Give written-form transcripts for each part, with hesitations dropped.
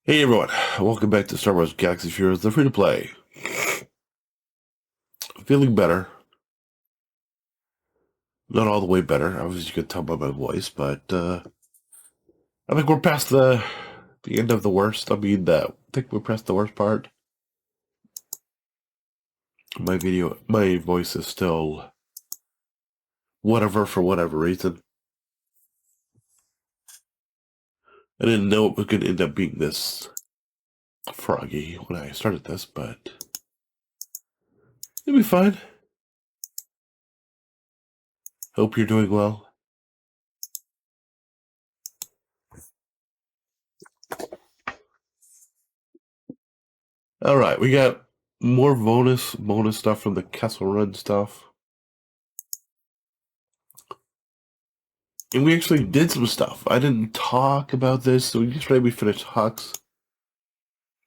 Hey everyone, welcome back to Star Wars Galaxy Heroes, the free-to-play. Feeling better. Not all the way better, obviously you can tell by my voice, but I think we're past the end of the worst. I think we're past the worst part. My voice is still whatever for whatever reason. I didn't know it was going to end up being this froggy when I started this, but it'll be fine. Hope you're doing well. Alright, we got more bonus stuff from the Castle Run stuff. And we actually did some stuff. I didn't talk about this, so yesterday we finished Hux.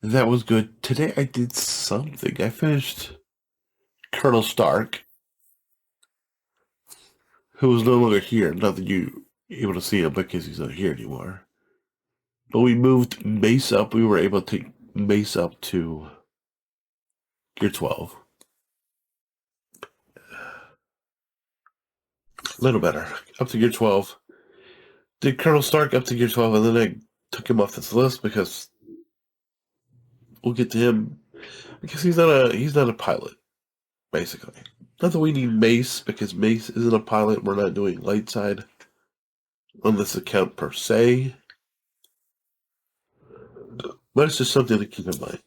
That was good. Today I did something. I finished Colonel Stark, who is no longer here. Not that you're able to see him because he's not here anymore. But we moved Mace up. We were able to take Mace up to Gear 12. A little better. Up to Gear 12. Did Colonel Stark up to Gear 12, and then I took him off this list because we'll get to him. Because he's not a pilot, basically. Not that we need Mace, because Mace isn't a pilot. We're not doing light side on this account per se. But it's just something to keep in mind.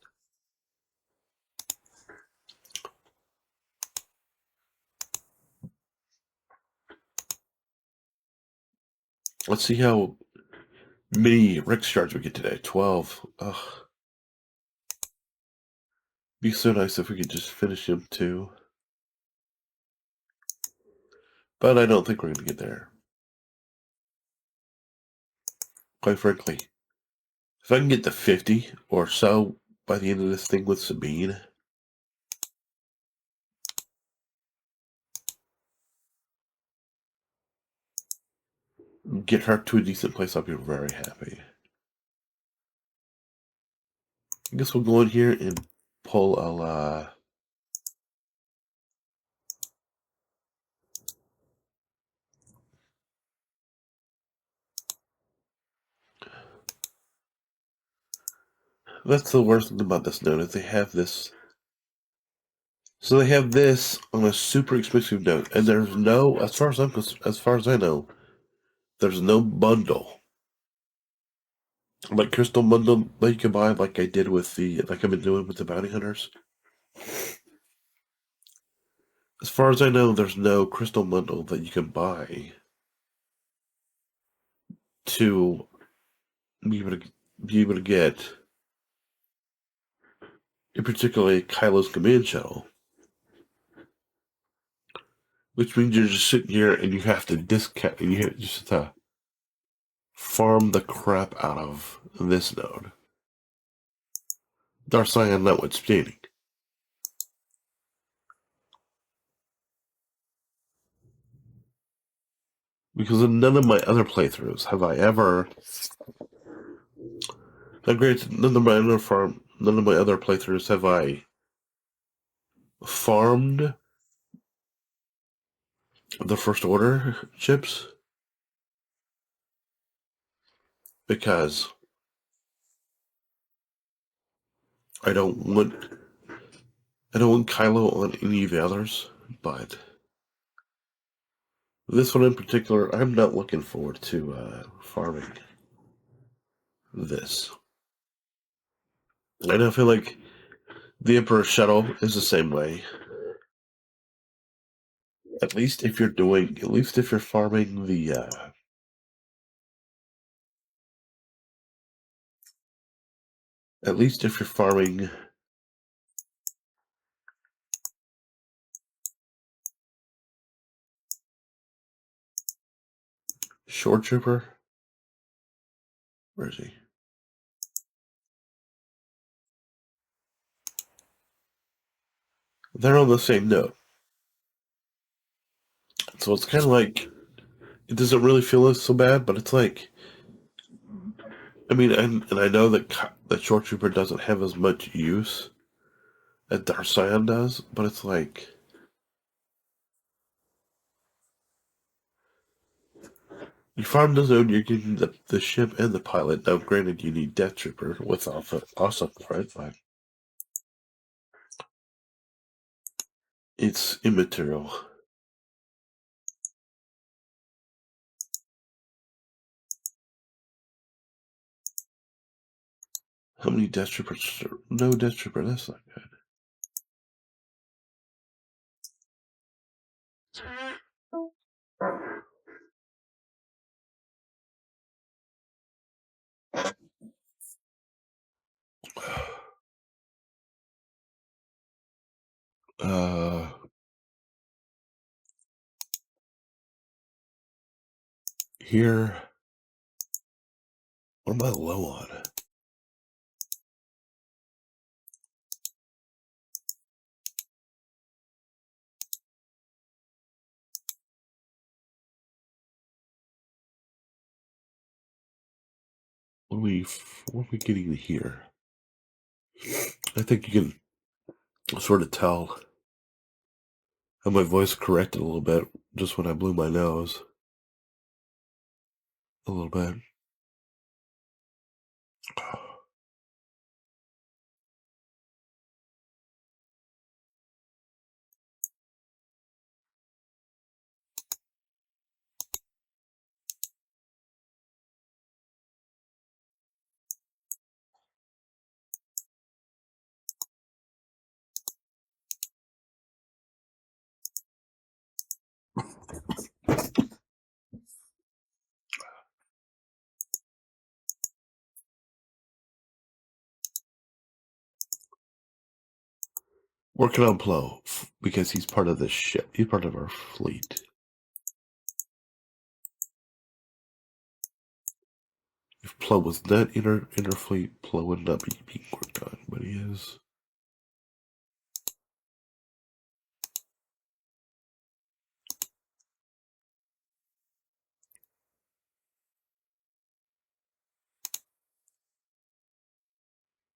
Let's see how many Rick shards we get today. 12. Ugh. Be so nice if we could just finish him too. But I don't think we're going to get there. Quite frankly. If I can get to 50 or so by the end of this thing with Sabine, get her to a decent place, I'll be very happy. I guess we'll go in here and pull a that's the worst thing about this note, is they have this. So they have this on a super expensive note, and there's no, as far as I know, there's no bundle, like crystal bundle that you can buy, like I've been doing with the bounty hunters. As far as I know, there's no crystal bundle that you can buy to be able to get, in particular, Kylo's command shuttle. Which means you're just sitting here and you have to discount, and you have just to farm the crap out of this node. Darth Sion notwithstanding. Because in none of my other playthroughs have I ever. Granted, none of my other playthroughs have I farmed the First Order ships, because I don't want Kylo on any of the others, but this one in particular, I'm not looking forward to farming this. And I feel like the Emperor's shuttle is the same way. At least if you're farming the at least if you're farming Shore Trooper. Where is he? They're on the same note. So it's kind of like, it doesn't really feel so bad, but it's like, I mean, and I know that that Short Trooper doesn't have as much use as Darth Sion does, but it's like you farm the zone, you're getting the ship and the pilot. Now, granted, you need Death Trooper with awesome, right? But it's immaterial. How many Death Troopers? No Death Trooper, that's not good. Here, what am I low on? What are we getting here? I think you can sort of tell how my voice corrected a little bit just when I blew my nose. A little bit. Working on Plo because he's part of this ship. He's part of our fleet. If Plo was not in our fleet, Plo would not be being worked on, but he is.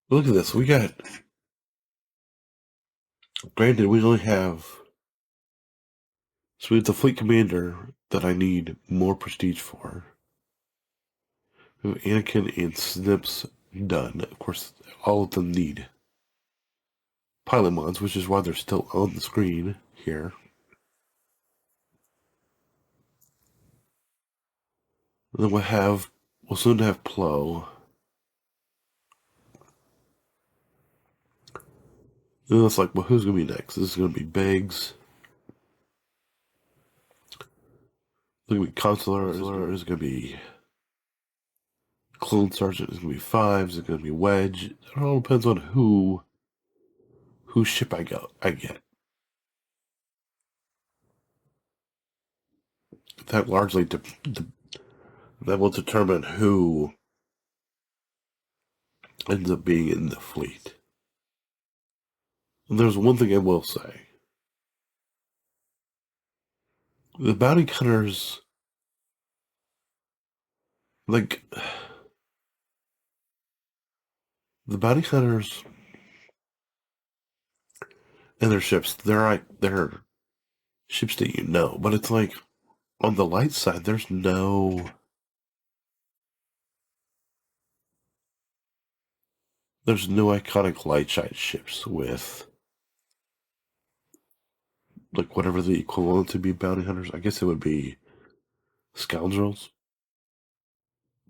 Look at this. We got. Granted, we only have. So we have the fleet commander that I need more prestige for. We have Anakin and Snips done. Of course, all of them need pilot mods, which is why they're still on the screen here. And then we'll soon have Plo. And it's like, well, who's going to be next? This is going to be Beggs. It's going to be Consular. It's going to be Clone Sergeant. It's going to be Fives. It's going to be Wedge. It all depends on whose ship I get. That largely that will determine who ends up being in the fleet. And there's one thing I will say. The bounty hunters, like, the bounty hunters and their ships, they're ships that you know, but it's like, on the light side, there's no iconic light side ships with like whatever the equivalent to be bounty hunters. I guess it would be scoundrels.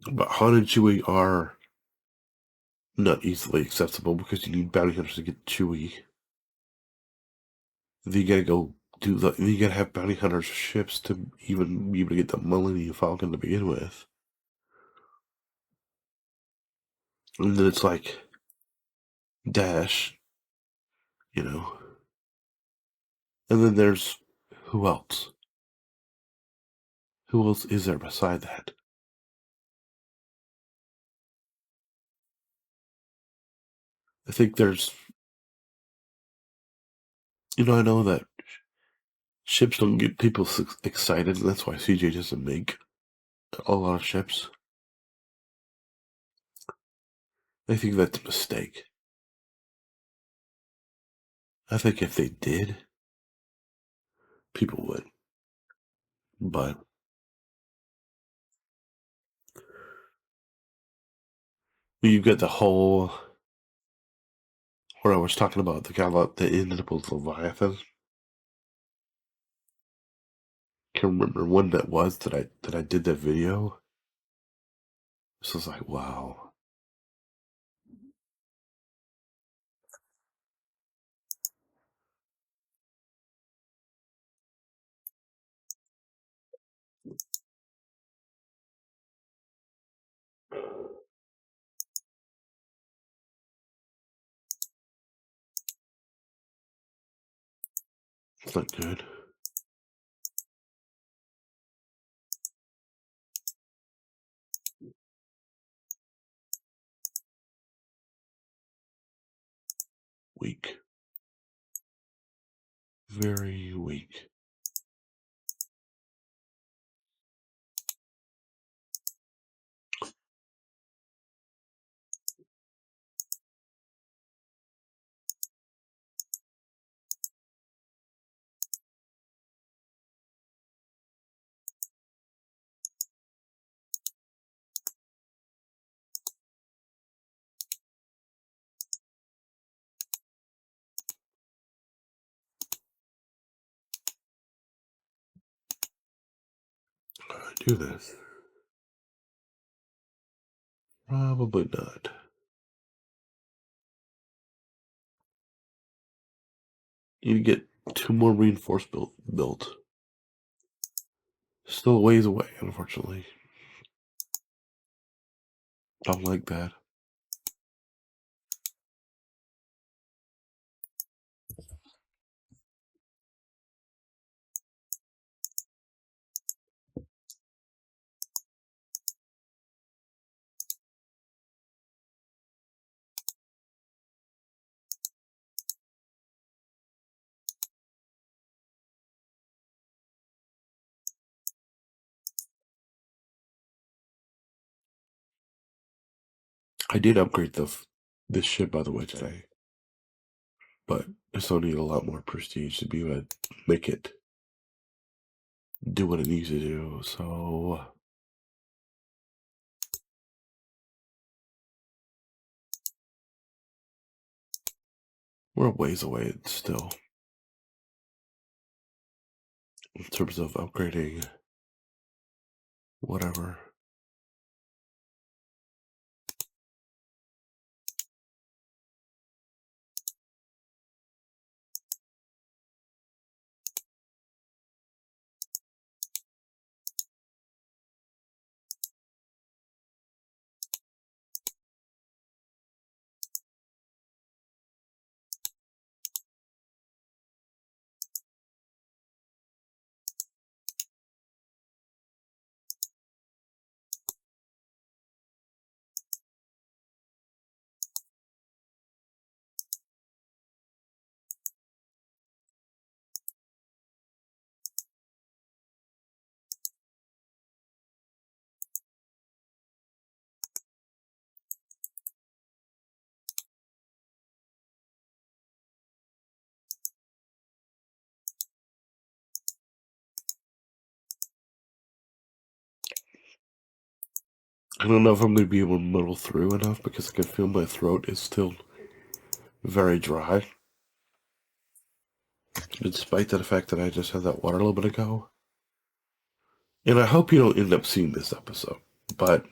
But Han and Chewie are not easily accessible because you need bounty hunters to get Chewie. Then you gotta go you gotta have bounty hunters ships to even be able to get the Millennium Falcon to begin with. And then it's like Dash, you know. And then there's who else? Who else is there beside that? I think there's, I know that ships don't get people excited, and that's why CJ doesn't make a lot of ships. I think that's a mistake. I think if they did, people would. But you've got the whole where I was talking about the guy that ended up with Leviathan. Can't remember when that was that I did that video. This was like, wow. It's not good. Weak. Very weak. I do this. Probably not. You get 2 more reinforced built. Still a ways away, unfortunately. Don't like that. I did upgrade this ship, by the way, today. But I still need a lot more prestige to be able to make it do what it needs to do. So we're a ways away still in terms of upgrading whatever. I don't know if I'm going to be able to muddle through enough because I can feel my throat is still very dry. Despite the fact that I just had that water a little bit ago. And I hope you don't end up seeing this episode. But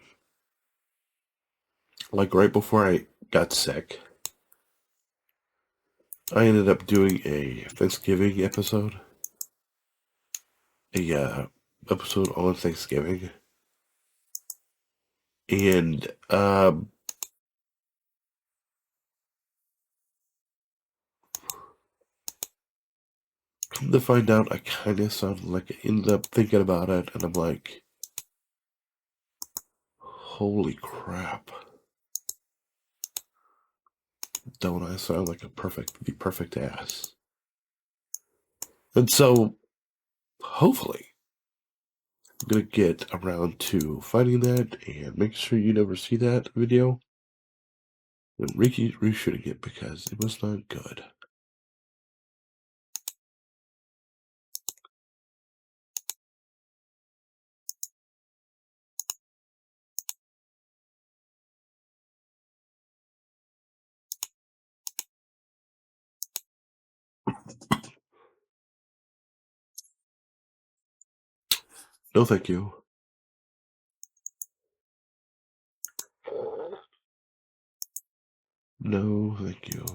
like right before I got sick, I ended up doing a Thanksgiving episode. A episode on Thanksgiving. And come to find out, I kind of sounded like I ended up thinking about it, and I'm like, holy crap. Don't I sound like the perfect ass? And so, hopefully, I'm going to get around to finding that and make sure you never see that video. And Ricky's reshooting it because it was not good. No, thank you. No, thank you.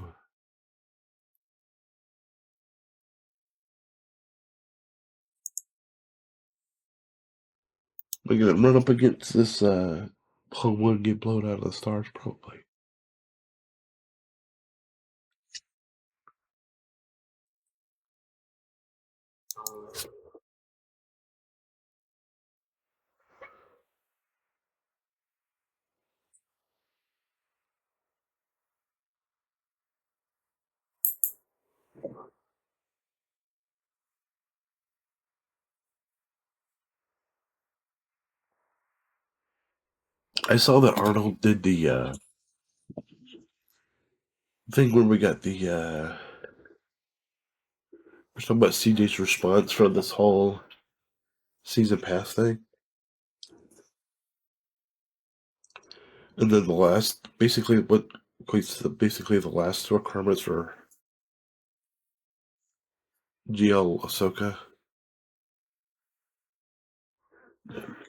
We're gonna run up against this home one, get blown out of the stars, probably. I saw that Arnold did the thing where we got the we're talking about CJ's response from this whole season pass thing. And then the last, basically what equates to basically the last requirements for GL Ahsoka.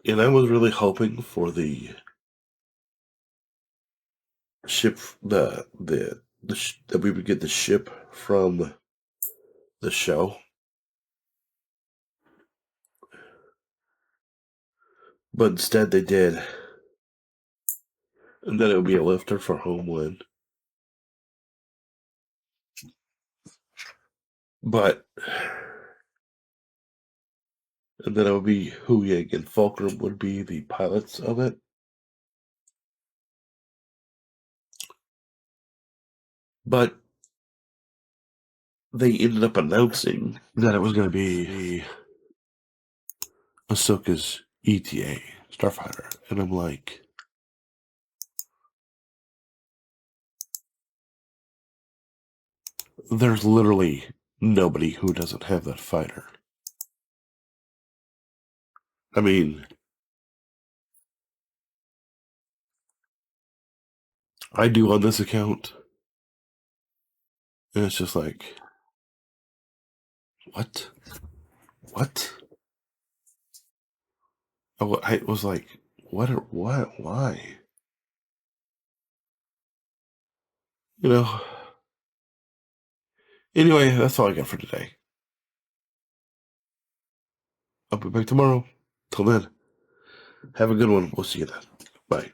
And I was really hoping for the ship, that we would get the ship from the show. But instead they did. And then it would be a lifter for Homeland. But and then it would be Huyig and Fulcrum would be the pilots of it. But they ended up announcing that it was going to be Ahsoka's ETA, Starfighter. And I'm like, there's literally nobody who doesn't have that fighter. I mean, I do on this account. And it's just like, what? What? I was like, what? Why? You know. Anyway, that's all I got for today. I'll be back tomorrow. Till then, have a good one. We'll see you then. Bye.